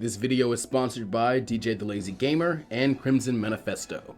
This video is sponsored by DJ the Lazy Gamer and Crimson Manifesto.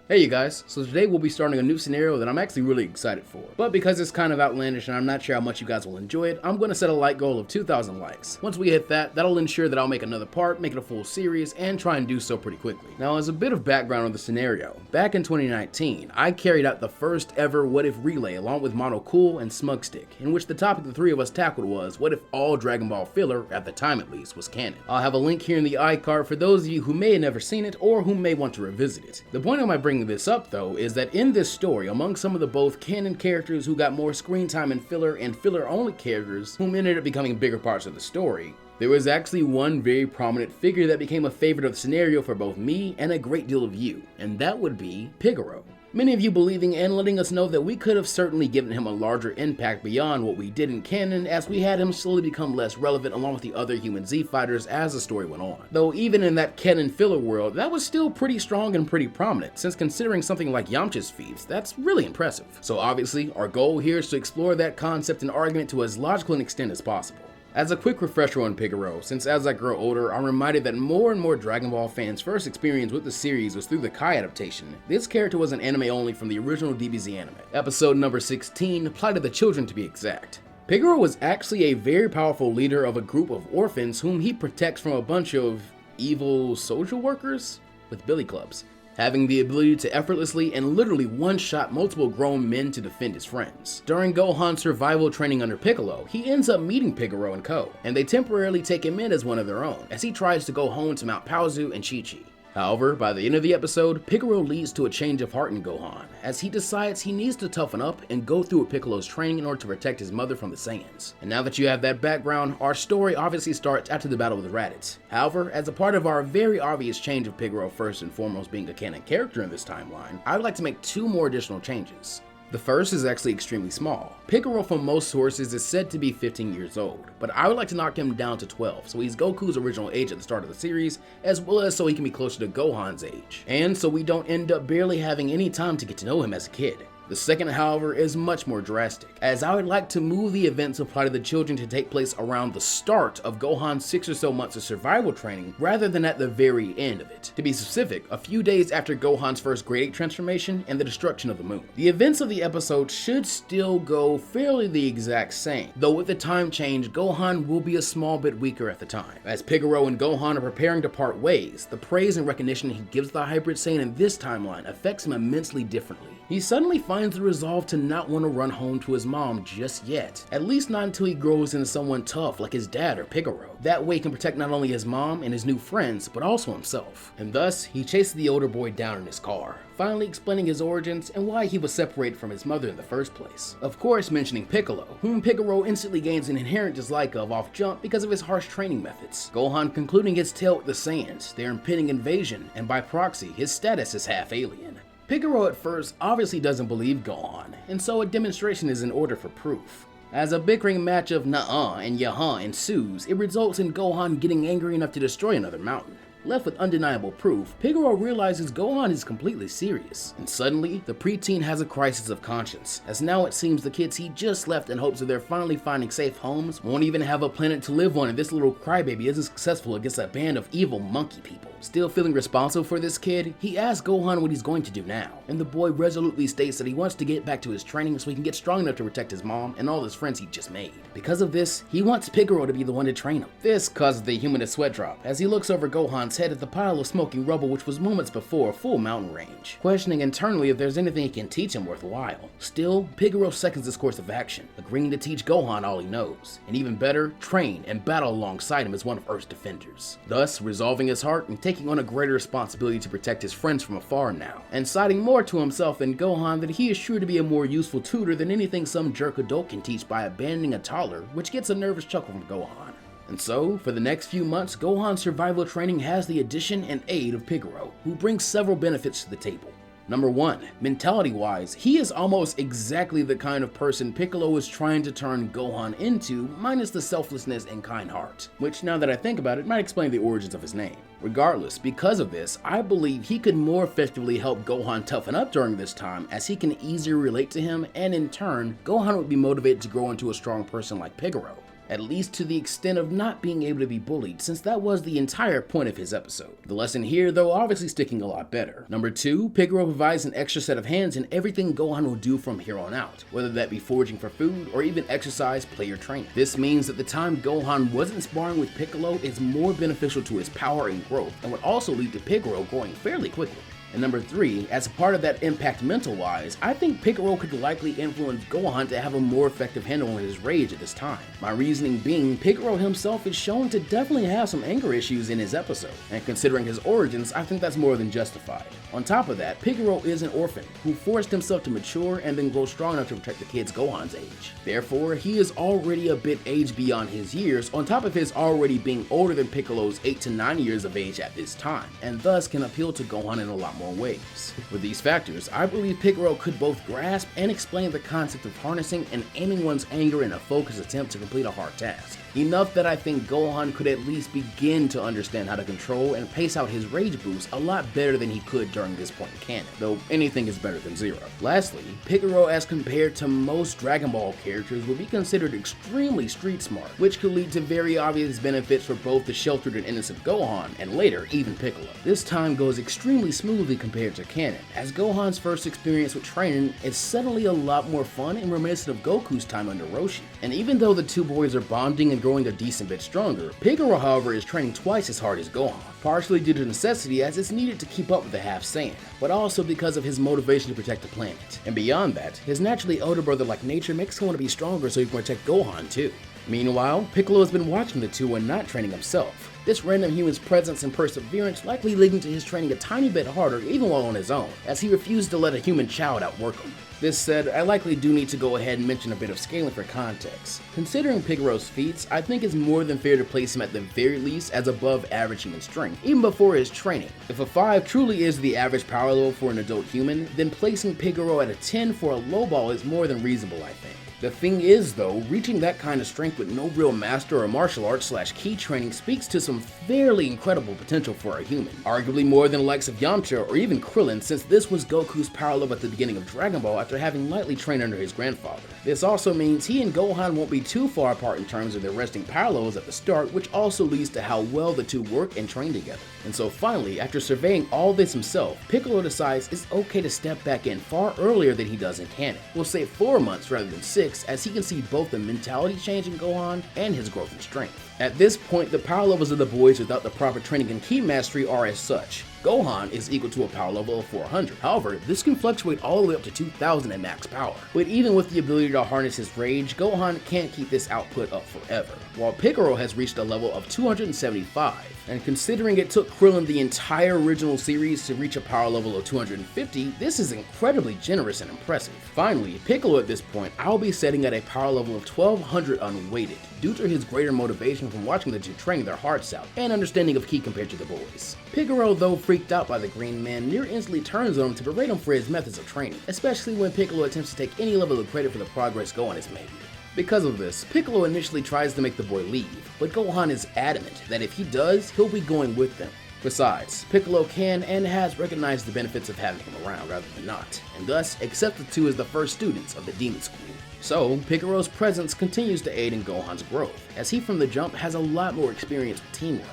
Hey you guys, so today we'll be starting a new scenario that I'm actually really excited for. But because it's kind of outlandish and I'm not sure how much you guys will enjoy it, I'm going to set a like goal of 2,000 likes. Once we hit that, that'll ensure that I'll make another part, make it a full series, and try and do so pretty quickly. Now as a bit of background on the scenario, back in 2019, I carried out the first ever What If relay along with Mono Cool and Smugstick, in which the topic the three of us tackled was, what if all Dragon Ball filler, at the time at least, was canon? I'll have a link here in the iCard for those of you who may have never seen it or who may want to revisit it. The point of my bringing this up though, is that in this story, among some of the both canon characters who got more screen time in filler and filler-only characters whom ended up becoming bigger parts of the story, there was actually one very prominent figure that became a favorite of the scenario for both me and a great deal of you, and that would be Pigaro. Many of you believing and letting us know that we could have certainly given him a larger impact beyond what we did in canon, as we had him slowly become less relevant along with the other human Z fighters as the story went on. Though even in that canon filler world, that was still pretty strong and pretty prominent, since considering something like Yamcha's feats, that's really impressive. So obviously, our goal here is to explore that concept and argument to as logical an extent as possible. As a quick refresher on Pigaro, since as I grow older, I'm reminded that more and more Dragon Ball fans' first experience with the series was through the Kai adaptation. This character was an anime only from the original DBZ anime. Episode number 16, Plight of the Children to be exact. Pigaro was actually a very powerful leader of a group of orphans whom he protects from a bunch of evil social workers with billy clubs, having the ability to effortlessly and literally one-shot multiple grown men to defend his friends. During Gohan's survival training under Piccolo, he ends up meeting Pigaro and co, and they temporarily take him in as one of their own, as he tries to go home to Mount Paozu and Chi-Chi. However, by the end of the episode, Pigaro leads to a change of heart in Gohan, as he decides he needs to toughen up and go through Piccolo's training in order to protect his mother from the Saiyans. And now that you have that background, our story obviously starts after the battle with Raditz. However, as a part of our very obvious change of Pigaro first and foremost being a canon character in this timeline, I would like to make two more additional changes. The first is actually extremely small. Pigaro from most sources is said to be 15 years old, but I would like to knock him down to 12, so he's Goku's original age at the start of the series, as well as so he can be closer to Gohan's age, and so we don't end up barely having any time to get to know him as a kid. The second, however, is much more drastic, as I would like to move the events of Plight of the Children to take place around the start of Gohan's 6 or so months of survival training, rather than at the very end of it. To be specific, a few days after Gohan's first Grade 8 transformation and the destruction of the moon. The events of the episode should still go fairly the exact same, though with the time change, Gohan will be a small bit weaker at the time. As Pigaro and Gohan are preparing to part ways, the praise and recognition he gives the Hybrid Saiyan in this timeline affects him immensely differently. He suddenly finds the resolve to not want to run home to his mom just yet, at least not until he grows into someone tough like his dad or Pigaro. That way he can protect not only his mom and his new friends, but also himself. And thus, he chases the older boy down in his car, finally explaining his origins and why he was separated from his mother in the first place. Of course, mentioning Piccolo, whom Pigaro instantly gains an inherent dislike of off jump because of his harsh training methods. Gohan concluding his tale with the Saiyans, their impending invasion, and by proxy, his status as half alien. Pigaro at first obviously doesn't believe Gohan, and so a demonstration is in order for proof. As a bickering match of nah-uh and yah-huh ensues, it results in Gohan getting angry enough to destroy another mountain. Left with undeniable proof, Pigaro realizes Gohan is completely serious, and suddenly, the preteen has a crisis of conscience, as now it seems the kids he just left in hopes of their finally finding safe homes won't even have a planet to live on, and this little crybaby isn't successful against a band of evil monkey people. Still feeling responsible for this kid, he asks Gohan what he's going to do now, and the boy resolutely states that he wants to get back to his training so he can get strong enough to protect his mom and all his friends he just made. Because of this, he wants Pigaro to be the one to train him. This causes the human to sweat drop, as he looks over Gohan's head at the pile of smoking rubble which was moments before a full mountain range, questioning internally if there's anything he can teach him worthwhile. Still, Pigaro seconds this course of action, agreeing to teach Gohan all he knows, and even better, train and battle alongside him as one of Earth's defenders, thus resolving his heart and taking on a greater responsibility to protect his friends from afar now, and citing more to himself than Gohan that he is sure to be a more useful tutor than anything some jerk adult can teach by abandoning a toddler, which gets a nervous chuckle from Gohan. And so, for the next few months, Gohan's survival training has the addition and aid of Pigaro, who brings several benefits to the table. Number 1, mentality-wise, he is almost exactly the kind of person Piccolo is trying to turn Gohan into, minus the selflessness and kind heart, which now that I think about it might explain the origins of his name. Regardless, because of this, I believe he could more effectively help Gohan toughen up during this time, as he can easier relate to him, and in turn, Gohan would be motivated to grow into a strong person like Pigaro. at least to the extent of not being able to be bullied, since that was the entire point of his episode. The lesson here, though, obviously sticking a lot better. Number 2, Pigaro provides an extra set of hands in everything Gohan will do from here on out, whether that be foraging for food or even exercise, play, or training. This means that the time Gohan wasn't sparring with Piccolo is more beneficial to his power and growth, and would also lead to Pigaro growing fairly quickly. And number 3, as a part of that impact mental-wise, I think Pigaro could likely influence Gohan to have a more effective handle on his rage at this time. My reasoning being, Pigaro himself is shown to definitely have some anger issues in his episode, and considering his origins, I think that's more than justified. On top of that, Pigaro is an orphan who forced himself to mature and then grow strong enough to protect the kids Gohan's age. Therefore, he is already a bit aged beyond his years, on top of his already being older than Piccolo's 8 to 9 years of age at this time, and thus can appeal to Gohan in a lot more ways. With these factors, I believe Pigaro could both grasp and explain the concept of harnessing and aiming one's anger in a focused attempt to complete a hard task. Enough that I think Gohan could at least begin to understand how to control and pace out his rage boost a lot better than he could during this point in canon, though anything is better than zero. Lastly, Pigaro as compared to most Dragon Ball characters would be considered extremely street smart, which could lead to very obvious benefits for both the sheltered and innocent Gohan, and later, even Piccolo. This time goes extremely smoothly compared to canon, as Gohan's first experience with training is suddenly a lot more fun and reminiscent of Goku's time under Roshi. And even though the two boys are bonding and growing a decent bit stronger, Pigaro, however, is training twice as hard as Gohan, partially due to necessity as it's needed to keep up with the half Saiyan, but also because of his motivation to protect the planet. And beyond that, his naturally elder brother-like nature makes him want to be stronger so he can protect Gohan too. Meanwhile, Piccolo has been watching the two and not training himself. This random human's presence and perseverance likely leading to his training a tiny bit harder even while on his own, as he refused to let a human child outwork him. This said, I likely do need to go ahead and mention a bit of scaling for context. Considering Pigaro's feats, I think it's more than fair to place him at the very least as above average human strength, even before his training. If a 5 truly is the average power level for an adult human, then placing Pigaro at a 10 for a low ball is more than reasonable, I think. The thing is though, reaching that kind of strength with no real master or martial arts / key training speaks to some fairly incredible potential for a human. Arguably more than the likes of Yamcha or even Krillin, since this was Goku's power level at the beginning of Dragon Ball after having lightly trained under his grandfather. This also means he and Gohan won't be too far apart in terms of their resting power levels at the start, which also leads to how well the two work and train together. And so finally, after surveying all this himself, Piccolo decides it's okay to step back in far earlier than he does in canon. We'll say 4 months rather than 6, as he can see both the mentality change in Gohan and his growth in strength. At this point, the power levels of the boys without the proper training and key mastery are as such. Gohan is equal to a power level of 400. However, this can fluctuate all the way up to 2000 at max power. But even with the ability to harness his rage, Gohan can't keep this output up forever, while Pigaro has reached a level of 275. And considering it took Krillin the entire original series to reach a power level of 250, this is incredibly generous and impressive. Finally, Piccolo at this point, I'll be setting at a power level of 1200 unweighted, due to his greater motivation from watching the two train their hearts out, and understanding of ki compared to the boys. Pigaro, though freaked out by the Green Man, near instantly turns on him to berate him for his methods of training, especially when Piccolo attempts to take any level of credit for the progress Gohan has made. Because of this, Piccolo initially tries to make the boy leave, but Gohan is adamant that if he does, he'll be going with them. Besides, Piccolo can and has recognized the benefits of having him around rather than not, and thus accepts the two as the first students of the Demon School. So, Pigaro's presence continues to aid in Gohan's growth, as he from the jump has a lot more experience with teamwork.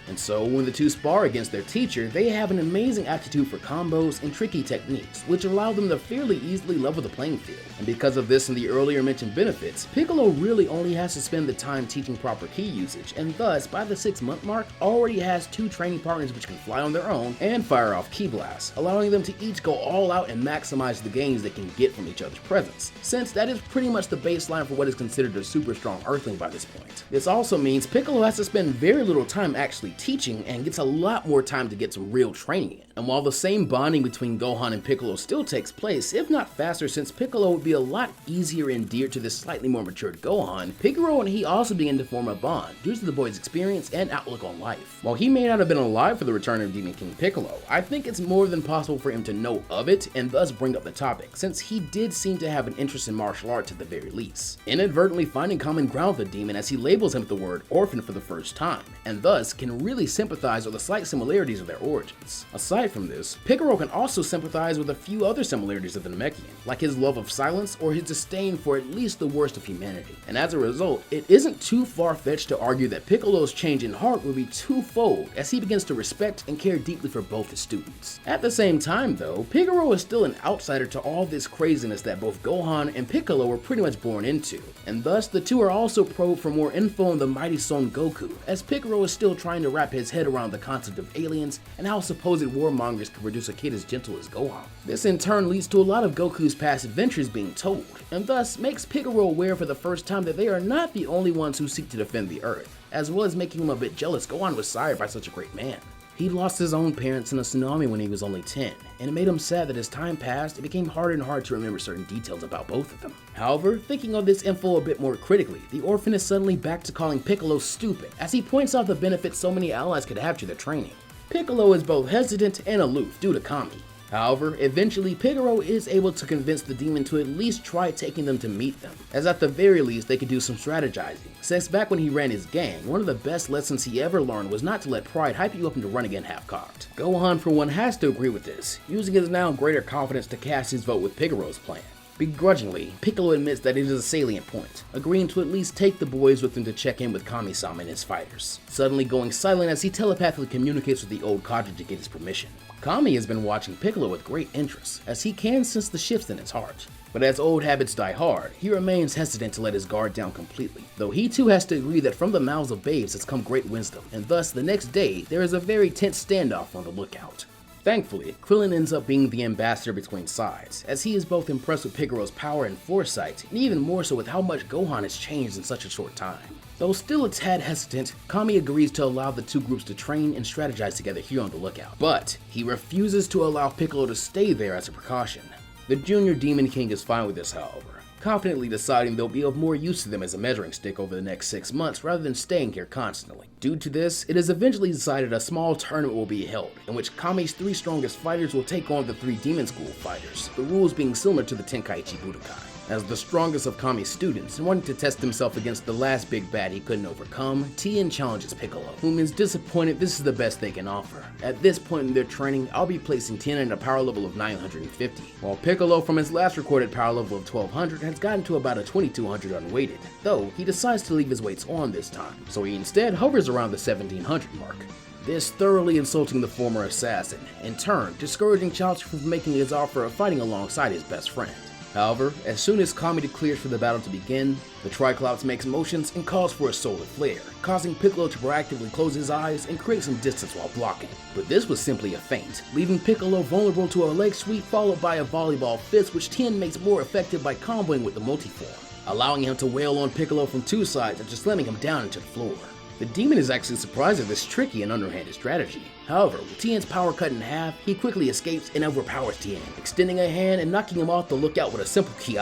And so, when the two spar against their teacher, they have an amazing aptitude for combos and tricky techniques, which allow them to fairly easily level the playing field. And because of this and the earlier mentioned benefits, Piccolo really only has to spend the time teaching proper key usage, and thus, by the 6-month mark, already has 2 training partners which can fly on their own and fire off ki blasts, allowing them to each go all out and maximize the gains they can get from each other's presence, since that is pretty much the baseline for what is considered a super strong Earthling by this point. This also means Piccolo has to spend very little time actually teaching and gets a lot more time to get some real training in. And while the same bonding between Gohan and Piccolo still takes place, if not faster, since Piccolo would be a lot easier and endeared to this slightly more matured Gohan, Pigaro and he also begin to form a bond due to the boy's experience and outlook on life. While he may not have been alive for the return of Demon King Piccolo, I think it's more than possible for him to know of it and thus bring up the topic, since he did seem to have an interest in martial arts at the very least, inadvertently finding common ground with the demon as he labels him with the word orphan for the first time, and thus can really sympathize with the slight similarities of their origins. Aside from this, Pigaro can also sympathize with a few other similarities of the Namekian, like his love of silence or his disdain for at least the worst of humanity. And as a result, it isn't too far-fetched to argue that Piccolo's change in heart will be twofold as he begins to respect and care deeply for both his students. At the same time though, Pigaro is still an outsider to all this craziness that both Gohan and Piccolo were pretty much born into, and thus the two are also probed for more info on the mighty Son Goku, as Pigaro is still trying to wrap his head around the concept of aliens and how supposed warmongers can produce a kid as gentle as Gohan. This in turn leads to a lot of Goku's past adventures being told, and thus makes Pigaro aware for the first time that they are not the only ones who seek to defend the Earth, as well as making him a bit jealous Gohan was sired by such a great man. He lost his own parents in a tsunami when he was only 10, and it made him sad that as time passed, it became harder and harder to remember certain details about both of them. However, thinking of this info a bit more critically, the orphan is suddenly back to calling Piccolo stupid, as he points out the benefits so many allies could have to their training. Piccolo is both hesitant and aloof due to Kami. However, eventually Pigaro is able to convince the demon to at least try taking them to meet them, as at the very least they could do some strategizing, since back when he ran his gang, one of the best lessons he ever learned was not to let pride hype you up into running in half-cocked. Gohan for one has to agree with this, using his now greater confidence to cast his vote with Pigaro's plan. Begrudgingly, Piccolo admits that it is a salient point, agreeing to at least take the boys with him to check in with Kami-sama and his fighters, suddenly going silent as he telepathically communicates with the old cadre to get his permission. Kami has been watching Piccolo with great interest, as he can sense the shifts in his heart. But as old habits die hard, he remains hesitant to let his guard down completely, though he too has to agree that from the mouths of babes has come great wisdom, and thus the next day there is a very tense standoff on the lookout. Thankfully, Krillin ends up being the ambassador between sides, as he is both impressed with Pigaro's power and foresight, and even more so with how much Gohan has changed in such a short time. Though still a tad hesitant, Kami agrees to allow the two groups to train and strategize together here on the lookout, but he refuses to allow Piccolo to stay there as a precaution. The Junior Demon King is fine with this, however, confidently deciding they'll be of more use to them as a measuring stick over the next 6 months rather than staying here constantly. Due to this, it is eventually decided a small tournament will be held, in which Kami's 3 strongest fighters will take on the 3 Demon School fighters, the rules being similar to the Tenkaichi Budokai. As the strongest of Kami's students, and wanting to test himself against the last big bad he couldn't overcome, Tien challenges Piccolo, whom is disappointed this is the best they can offer. At this point in their training, I'll be placing Tien at a power level of 950, while Piccolo from his last recorded power level of 1200 has gotten to about a 2200 unweighted, though he decides to leave his weights on this time, so he instead hovers around the 1700 mark. This thoroughly insulting the former assassin, in turn discouraging Chaozu from making his offer of fighting alongside his best friend. However, as soon as Kami declares for the battle to begin, the Triclops makes motions and calls for a solar flare, causing Piccolo to proactively close his eyes and create some distance while blocking. But this was simply a feint, leaving Piccolo vulnerable to a leg sweep followed by a volleyball fist, which Tien makes more effective by comboing with the multiform, allowing him to wail on Piccolo from 2 sides after slamming him down into the floor. The demon is actually surprised at this tricky and underhanded strategy. However, with Tien's power cut in half, he quickly escapes and overpowers Tien, extending a hand and knocking him off the lookout with a simple ki.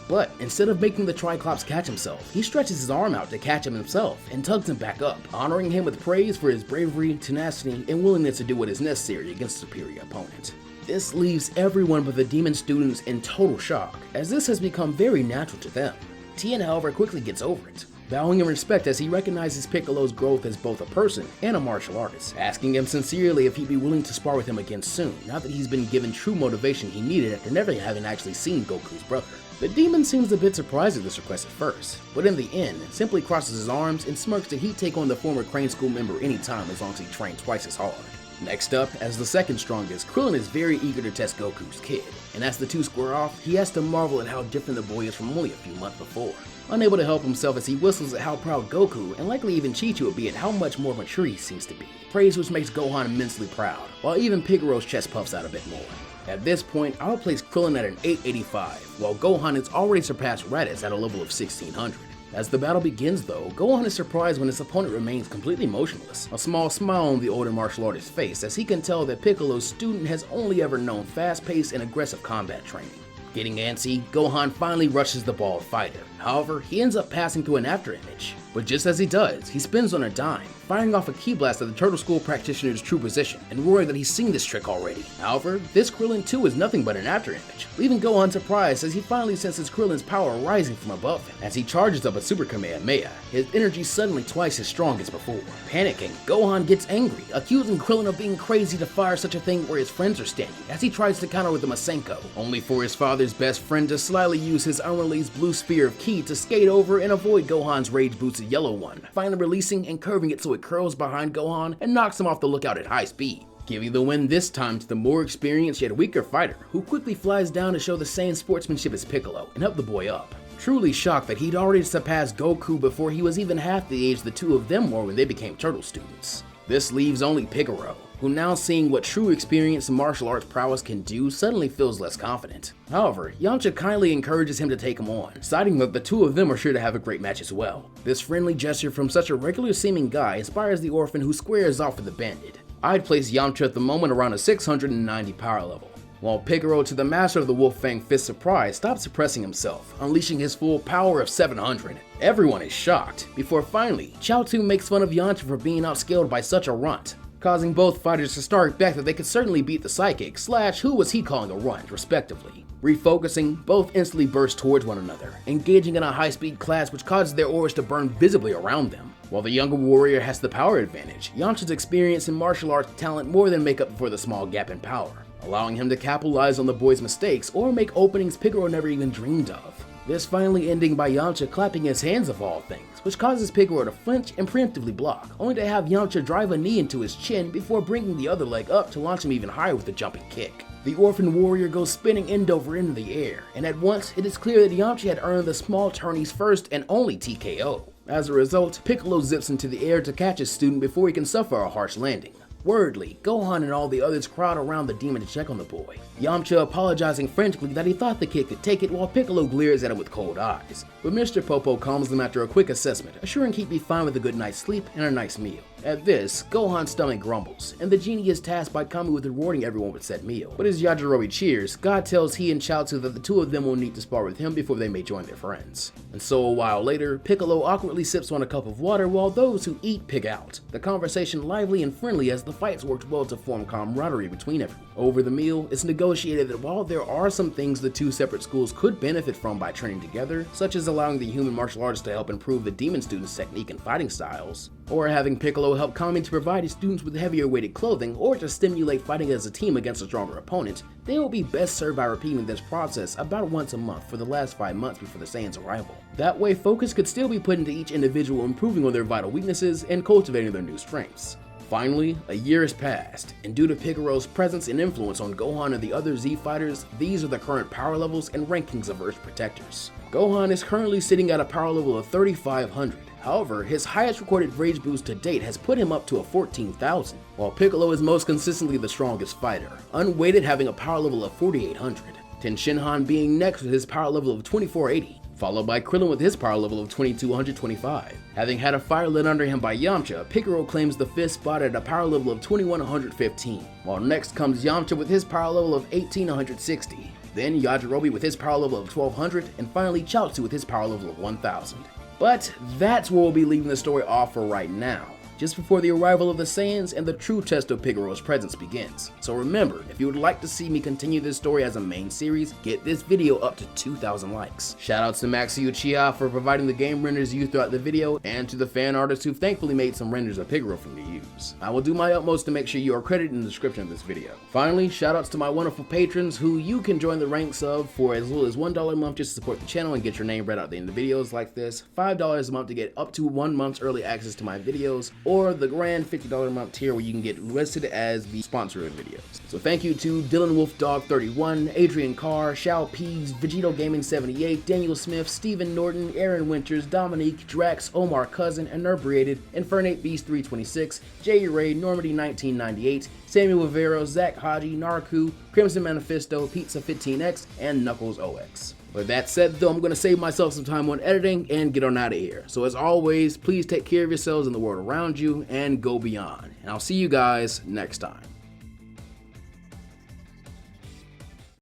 But instead of making the Triclops catch himself, he stretches his arm out to catch him himself and tugs him back up, honoring him with praise for his bravery, tenacity, and willingness to do what is necessary against a superior opponent. This leaves everyone but the demon students in total shock, as this has become very natural to them. Tien, however, quickly gets over it, bowing in respect as he recognizes Piccolo's growth as both a person and a martial artist, asking him sincerely if he'd be willing to spar with him again soon, now that he's been given true motivation he needed after never having actually seen Goku's brother. The demon seems a bit surprised at this request at first, but in the end, simply crosses his arms and smirks that he'd take on the former Crane School member anytime as long as he trained twice as hard. Next up, as the second strongest, Krillin is very eager to test Goku's kid, and as the two square off, he has to marvel at how different the boy is from only a few months before. Unable to help himself as he whistles at how proud Goku, and likely even Chi-Chu would be at how much more mature he seems to be, praise which makes Gohan immensely proud, while even Pigaro's chest puffs out a bit more. At this point, I'll place Krillin at an 885, while Gohan has already surpassed Raditz at a level of 1600. As the battle begins though, Gohan is surprised when his opponent remains completely motionless, a small smile on the older martial artist's face as he can tell that Piccolo's student has only ever known fast-paced and aggressive combat training. Getting antsy, Gohan finally rushes the bald fighter, However, he ends up passing through an afterimage. But just as he does, he spins on a dime, firing off a ki blast at the Turtle School practitioner's true position, and roaring that he's seen this trick already. However, this Krillin too is nothing but an afterimage, leaving Gohan surprised as he finally senses Krillin's power rising from above him. As he charges up a Super Kamehameha, his energy suddenly twice as strong as before. Panicking, Gohan gets angry, accusing Krillin of being crazy to fire such a thing where his friends are standing, as he tries to counter with a Masenko, only for his father's best friend to slyly use his unreleased blue spear of ki to skate over and avoid Gohan's rage boosted yellow one, finally releasing and curving it so it curls behind Gohan and knocks him off the lookout at high speed, giving the win this time to the more experienced yet weaker fighter, who quickly flies down to show the same sportsmanship as Piccolo and help the boy up. Truly shocked that he'd already surpassed Goku before he was even half the age the two of them were when they became turtle students. This leaves only Pigaro, who now seeing what true experience in martial arts prowess can do suddenly feels less confident. However, Yamcha kindly encourages him to take him on, citing that the two of them are sure to have a great match as well. This friendly gesture from such a regular seeming guy inspires the orphan, who squares off with the bandit. I'd place Yamcha at the moment around a 690 power level, while Pigaro, to the master of the Wolf Fang Fist surprise, stops suppressing himself, unleashing his full power of 700. Everyone is shocked, before finally, Chaozu makes fun of Yamcha for being outscaled by such a runt, causing both fighters to start back that they could certainly beat the psychic / who was he calling a runt, respectively. Refocusing, both instantly burst towards one another, engaging in a high-speed clash which causes their auras to burn visibly around them. While the younger warrior has the power advantage, Yamcha's experience in martial arts talent more than make up for the small gap in power, allowing him to capitalize on the boy's mistakes or make openings Pigaro never even dreamed of. This finally ending by Yamcha clapping his hands of all things, which causes Pigaro to flinch and preemptively block, only to have Yamcha drive a knee into his chin before bringing the other leg up to launch him even higher with a jumping kick. The orphan warrior goes spinning end over end in the air, and at once it is clear that Yamcha had earned the small tourney's first and only TKO. As a result, Piccolo zips into the air to catch his student before he can suffer a harsh landing. Wordly, Gohan and all the others crowd around the demon to check on the boy, Yamcha apologizing frantically that he thought the kid could take it while Piccolo glares at him with cold eyes. But Mr. Popo calms them after a quick assessment, assuring he'd be fine with a good night's sleep and a nice meal. At this, Gohan's stomach grumbles, and the genie is tasked by Kami with rewarding everyone with said meal. But as Yajirobe cheers, God tells he and Chaozu that the two of them will need to spar with him before they may join their friends. And so a while later, Piccolo awkwardly sips on a cup of water while those who eat pig out, the conversation lively and friendly as the fights worked well to form camaraderie between everyone. Over the meal, it's negotiated that while there are some things the two separate schools could benefit from by training together, such as allowing the human martial artists to help improve the demon students' technique and fighting styles, or having Piccolo help Kami to provide his students with heavier weighted clothing, or to stimulate fighting as a team against a stronger opponent, they will be best served by repeating this process about once a month for the last 5 months before the Saiyan's arrival. That way, focus could still be put into each individual improving on their vital weaknesses and cultivating their new strengths. Finally, a year has passed, and due to Pigaro's presence and influence on Gohan and the other Z fighters, these are the current power levels and rankings of Earth's protectors. Gohan is currently sitting at a power level of 3,500. However, his highest recorded rage boost to date has put him up to a 14,000, while Piccolo is most consistently the strongest fighter, unweighted having a power level of 4,800, Tenshinhan being next with his power level of 2,480. Followed by Krillin with his power level of 2,225. Having had a fire lit under him by Yamcha, Pigaro claims the 5th spot at a power level of 2,115, while next comes Yamcha with his power level of 1,860, then Yajirobe with his power level of 1,200, and finally Chaozu with his power level of 1,000. But that's where we'll be leaving the story off for right now, just before the arrival of the Saiyans and the true test of Pigaro's presence begins. So remember, if you would like to see me continue this story as a main series, get this video up to 2,000 likes. Shoutouts to Maxi Uchiha for providing the game renders used throughout the video, and to the fan artists who thankfully made some renders of Pigaro for me to use. I will do my utmost to make sure you are credited in the description of this video. Finally, shoutouts to my wonderful patrons who you can join the ranks of for as little as $1 a month just to support the channel and get your name read out at the end of videos like this, $5 a month to get up to 1 month's early access to my videos, or the grand $50 a month tier where you can get listed as the sponsor of videos. So thank you to Dylan Wolfdog 31, Adrian Carr, Shao Peeves, Vegito Gaming 78, Daniel Smith, Stephen Norton, Aaron Winters, Dominique, Drax, Omar Cousin, Inebriated, Infernate Beast 326, J. Ray, Normandy 1998, Samuel Rivero, Zach Haji, Narku, Crimson Manifesto, Pizza 15X, and Knuckles OX. With that said though, I'm going to save myself some time on editing and get on out of here. So as always, please take care of yourselves and the world around you and go beyond. And I'll see you guys next time.